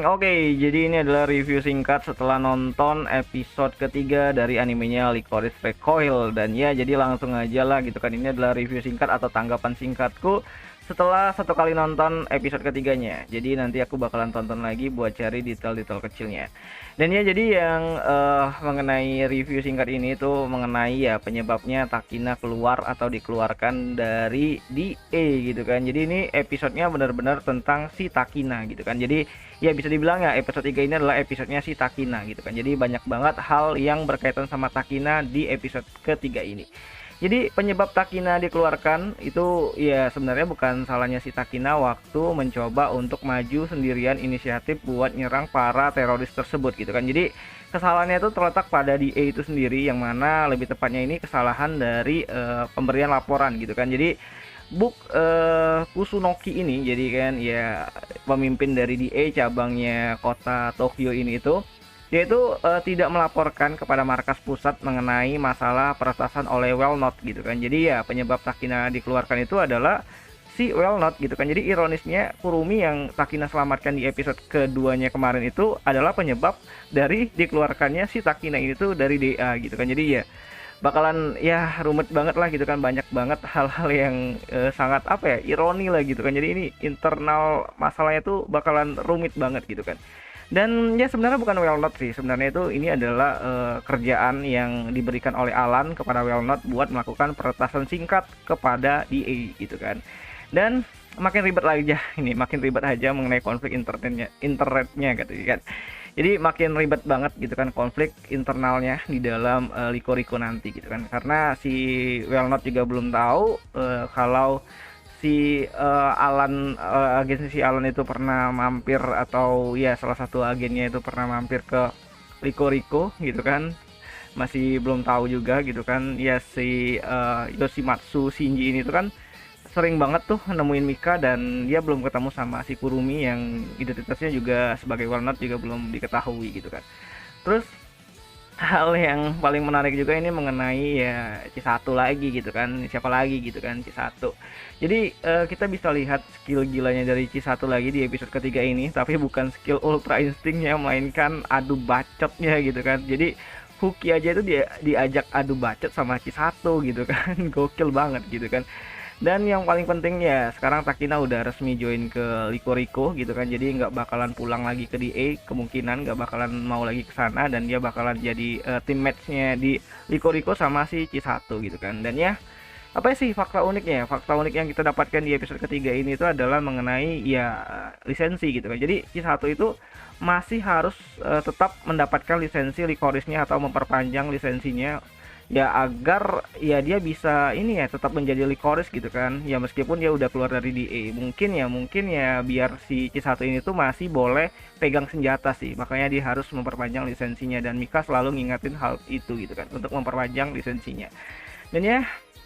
Oke, jadi ini adalah review singkat setelah nonton episode ketiga dari animenya Licorice Recoil. Dan ya, jadi langsung aja lah gitu kan. Ini adalah review singkat atau tanggapan singkatku setelah satu kali nonton episode ketiganya. Jadi nanti aku bakalan tonton lagi buat cari detail-detail kecilnya. Dan ya, jadi yang mengenai review singkat ini tuh mengenai ya penyebabnya Takina keluar atau dikeluarkan dari DA gitu kan. Jadi ini episodenya benar-benar tentang si Takina gitu kan. Jadi ya bisa dibilang ya episode 3 ini adalah episodenya si Takina gitu kan. Jadi banyak banget hal yang berkaitan sama Takina di episode ketiga ini. Jadi penyebab Takina dikeluarkan itu ya sebenarnya bukan salahnya si Takina waktu mencoba untuk maju sendirian inisiatif buat nyerang para teroris tersebut gitu kan. Jadi kesalahannya itu terletak pada DA itu sendiri, yang mana lebih tepatnya ini kesalahan dari pemberian laporan gitu kan. Jadi Kusunoki ini jadi kan ya pemimpin dari DA cabangnya kota Tokyo ini itu dia itu tidak melaporkan kepada markas pusat mengenai masalah peretasan oleh Well-Not gitu kan. Jadi ya penyebab Takina dikeluarkan itu adalah si Well-Not gitu kan. Jadi ironisnya Kurumi yang Takina selamatkan di episode keduanya kemarin itu adalah penyebab dari dikeluarkannya si Takina ini tuh dari DA gitu kan. Jadi ya bakalan ya rumit banget lah gitu kan, banyak banget hal-hal yang sangat apa ya ironi lah gitu kan. Jadi ini internal masalahnya tuh bakalan rumit banget gitu kan. Dan ya sebenarnya bukan Well-Not sih, sebenarnya itu ini adalah kerjaan yang diberikan oleh Alan kepada Well-Not buat melakukan peretasan singkat kepada DA gitu kan. Dan makin ribet lagi ya ini, makin ribet aja mengenai konflik internetnya gitu kan. Jadi makin ribet banget gitu kan konflik internalnya di dalam Liko nanti gitu kan. Karena si Well-Not juga belum tahu kalau si Alan, agen si Alan itu pernah mampir, atau ya salah satu agennya itu pernah mampir ke Liko gitu kan. Masih belum tahu juga gitu kan. Ya si Yoshimatsu Shinji ini tuh kan sering banget tuh nemuin Mika, dan dia belum ketemu sama si Kurumi yang identitasnya juga sebagai Well-Not juga belum diketahui gitu kan. Terus hal yang paling menarik juga ini mengenai ya C1 lagi gitu kan, siapa lagi gitu kan, C1. Jadi kita bisa lihat skill gilanya dari C1 lagi di episode ketiga ini, tapi bukan skill ultra instingnya, melainkan adu bacotnya gitu kan. Jadi Huki aja itu dia diajak adu bacot sama C1 gitu kan. Gokil banget gitu kan. Dan yang paling penting ya sekarang Takina udah resmi join ke Liko gitu kan. Jadi nggak bakalan pulang lagi ke DA, kemungkinan nggak bakalan mau lagi ke sana, dan dia bakalan jadi teammates-nya di Liko sama si C1 gitu kan. Dan ya apa sih fakta uniknya? Fakta unik yang kita dapatkan di episode ketiga ini itu adalah mengenai ya lisensi gitu kan. Jadi C1 itu masih harus tetap mendapatkan lisensi Licorice-nya atau memperpanjang lisensinya ya, agar ya dia bisa ini ya tetap menjadi Licorice gitu kan. Ya meskipun dia udah keluar dari DA, mungkin ya biar si C1 ini tuh masih boleh pegang senjata sih, makanya dia harus memperpanjang lisensinya, dan Mika selalu ngingetin hal itu gitu kan untuk memperpanjang lisensinya. Dan ya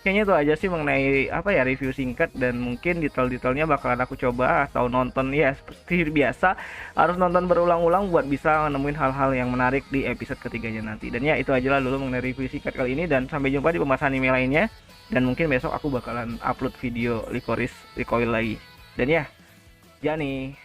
kayaknya itu aja sih mengenai apa ya review singkat, dan mungkin detail-detailnya bakalan aku coba atau nonton ya seperti biasa, harus nonton berulang-ulang buat bisa nemuin hal-hal yang menarik di episode ketiganya nanti. Dan ya itu aja lah dulu mengenai review singkat kali ini, dan sampai jumpa di pembahasan anime lainnya. Dan mungkin besok aku bakalan upload video Licorice Recoil lagi. Dan ya, Jani.